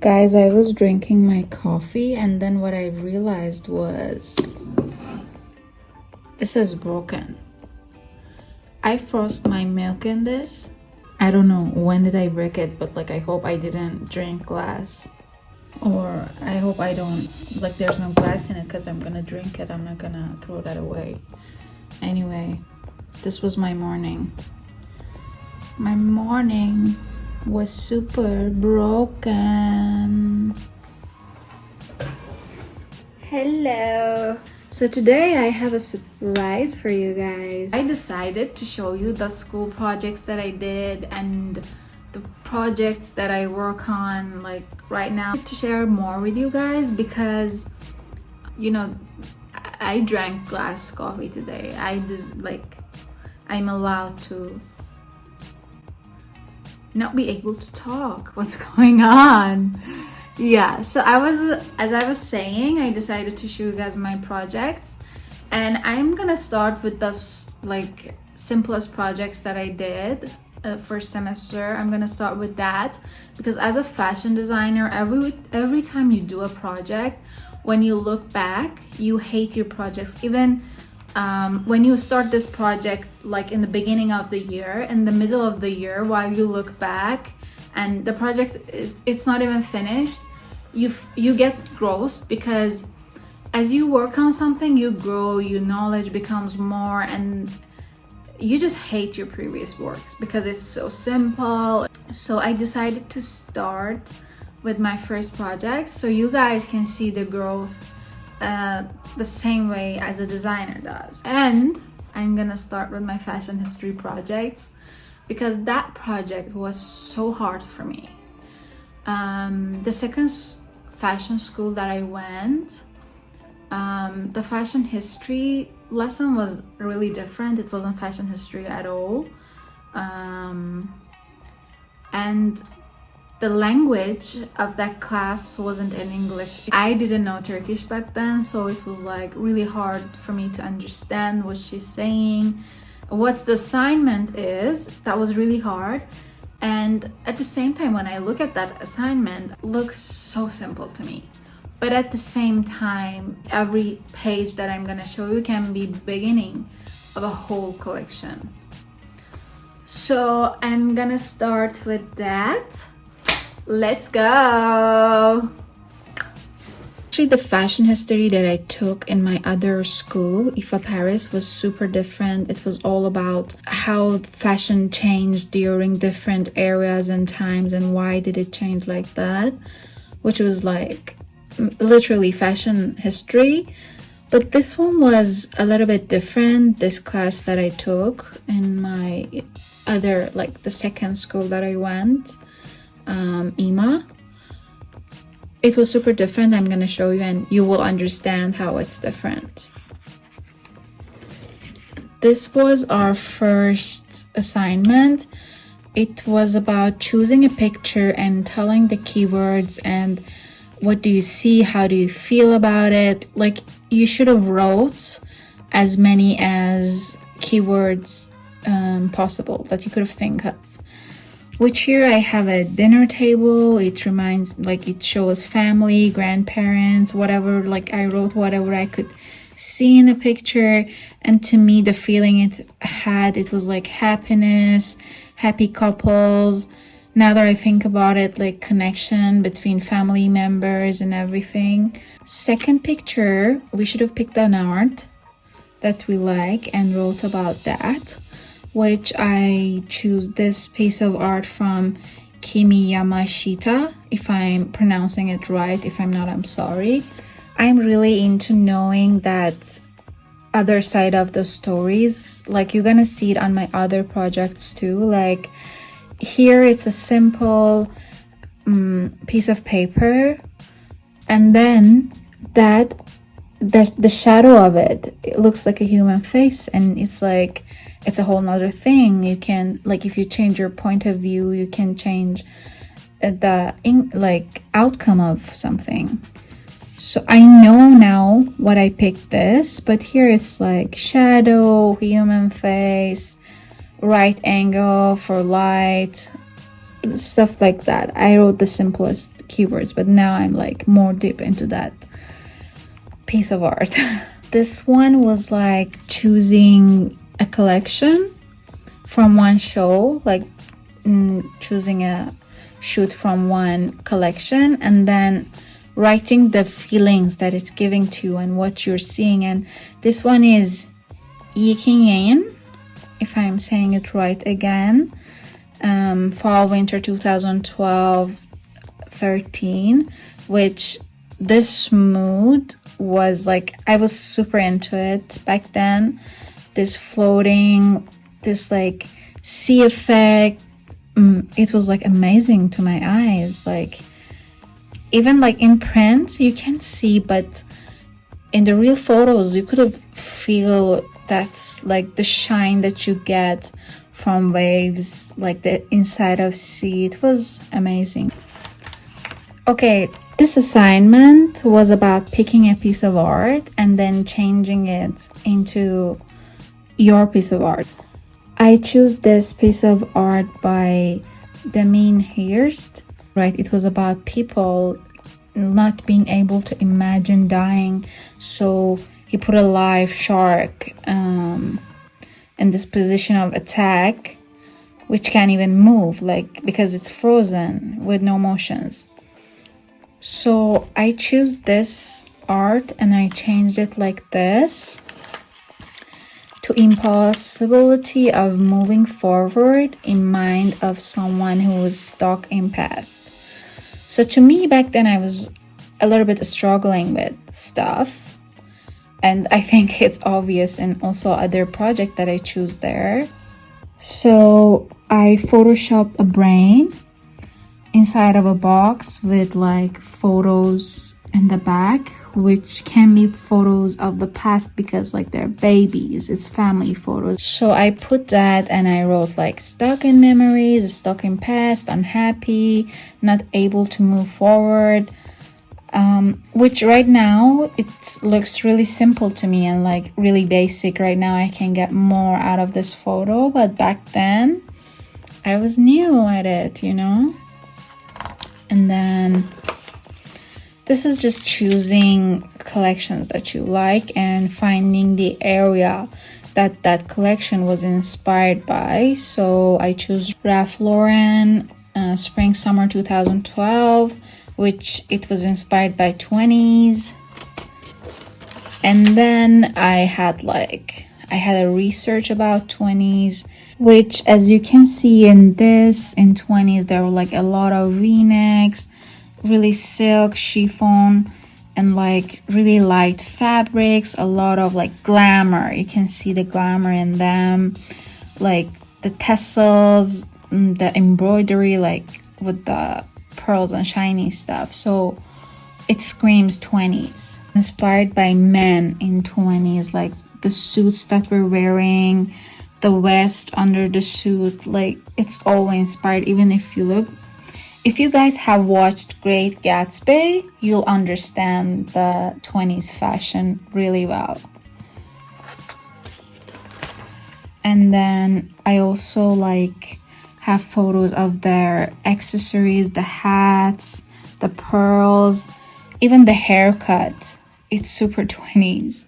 Guys, I was drinking my coffee and then what I realized was this is broken. I froze my milk in this. I don't know when did I break it, but like I hope I didn't drink glass, or I hope I don't, like there's no glass in it because I'm gonna drink it. I'm not gonna throw that away. Anyway, this was my morning. My morning was super broken. Hello. So today I have a surprise for you guys. I decided to show you the school projects that I did and the projects that I work on like right now, to share more with you guys because you know I drank glass coffee today. I'm allowed to not be able to talk. What's going on? Yeah, so as I was saying, I decided to show you guys my projects, and I'm gonna start with the like simplest projects that I did first semester. I'm gonna start with that because as a fashion designer, every time you do a project, when you look back, you hate your projects. Even when you start this project like in the beginning of the year, in the middle of the year, while you look back and the project it's not even finished, you get grossed because as you work on something, you grow, your knowledge becomes more, and you just hate your previous works because it's so simple. So I decided to start with my first project so you guys can see the growth the same way as a designer does. And I'm gonna start with my fashion history projects because that project was so hard for me. The second fashion school that I went, the fashion history lesson was really different. It wasn't fashion history at all. And the language of that class wasn't in English. I didn't know Turkish back then, so it was like really hard for me to understand what she's saying. What's the assignment is, that was really hard. And at the same time, when I look at that assignment, it looks so simple to me. But at the same time, every page that I'm gonna show you can be beginning of a whole collection. So I'm gonna start with that. Let's go. Actually, the fashion history that I took in my other school, IFA Paris, was super different. It was all about how fashion changed during different eras and times and why did it change like that, which was like literally fashion history. But this one was a little bit different, this class that I took in my other, like the second school that I went, IMA. It was super different. I'm gonna show you and you will understand how it's different. This was our first assignment. It was about choosing a picture and telling the keywords and what do you see, how do you feel about it. Like you should have wrote as many as keywords possible that you could have think of. Which here I have a dinner table. It reminds, like it shows family, grandparents, whatever. Like I wrote whatever I could see in the picture, and to me the feeling it had, it was like happiness, happy couples. Now that I think about it, like connection between family members and everything. Second picture, we should have picked an art that we like and wrote about that, which I choose this piece of art from Kimi Yamashita, if I'm pronouncing it right. If I'm not, I'm sorry. I'm really into knowing that other side of the stories. Like you're gonna see it on my other projects too. Like here it's a simple piece of paper, and then the shadow of it, it looks like a human face, and it's like it's a whole nother thing. You can, like, if you change your point of view, you can change the outcome of something. So I know now what I picked this, but here it's like shadow, human face, right angle for light, stuff like that. I wrote the simplest keywords, but now I'm like more deep into that piece of art. This one was like choosing a collection from one show, like choosing a shoot from one collection and then writing the feelings that it's giving to you and what you're seeing. And this one is Yiking, if I'm saying it right again, fall winter 2012-13, which this mood was like, I was super into it back then. This floating, this like sea effect, it was like amazing to my eyes. Like even like in print you can't see, but in the real photos you could have feel that's like the shine that you get from waves, like the inside of sea. It was amazing. Okay, this assignment was about picking a piece of art and then changing it into your piece of art. I chose this piece of art by Damien Hirst, right? It was about people not being able to imagine dying, so he put a live shark in this position of attack, which can't even move, like because it's frozen with no motions. So I choose this art and I changed it like this, to impossibility of moving forward in mind of someone who was stuck in past. So to me back then I was a little bit struggling with stuff, and I think it's obvious in also other project that I choose there. So I photoshopped a brain inside of a box with like photos in the back, which can be photos of the past because like they're babies, it's family photos. So I put that and I wrote like stuck in memories, stuck in past, unhappy, not able to move forward, which right now it looks really simple to me and like really basic. Right now I can get more out of this photo, but back then I was new at it, you know. And then this is just choosing collections that you like and finding the area that that collection was inspired by. So I choose Ralph Lauren Spring Summer 2012, which it was inspired by 20s. And then I had a research about 20s, which as you can see in this, in 20s there were like a lot of v-necks, really silk, chiffon, and like really light fabrics, a lot of like glamour. You can see the glamour in them, like the tassels, the embroidery, like with the pearls and shiny stuff. So it screams 20s. Inspired by men in 20s, like the suits that we're wearing, the vest under the suit, like it's all inspired. Even if you guys have watched Great Gatsby, you'll understand the 20s fashion really well. And then I also like have photos of their accessories, the hats, the pearls, even the haircut. It's super 20s.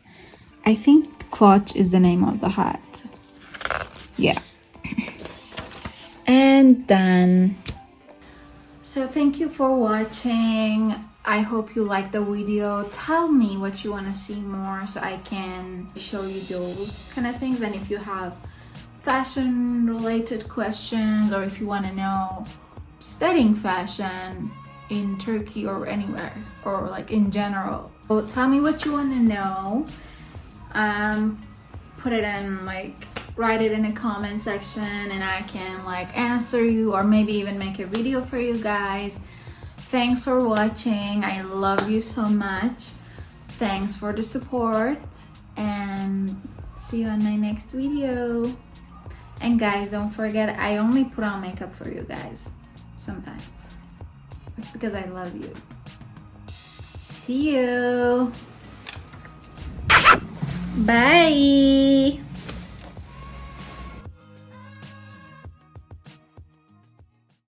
I think Clutch is the name of the hat. Yeah. And then, so thank you for watching. I hope you liked the video. Tell me what you want to see more so I can show you those kind of things. And if you have fashion related questions, or if you want to know studying fashion in Turkey or anywhere, or like in general, so tell me what you want to know. Put it in, like write it in a comment section and I can like answer you, or maybe even make a video for you guys. Thanks for watching. I love you so much. Thanks for the support, and see you on my next video. And guys, don't forget, I only put on makeup for you guys sometimes. It's because I love you. See you. Bye.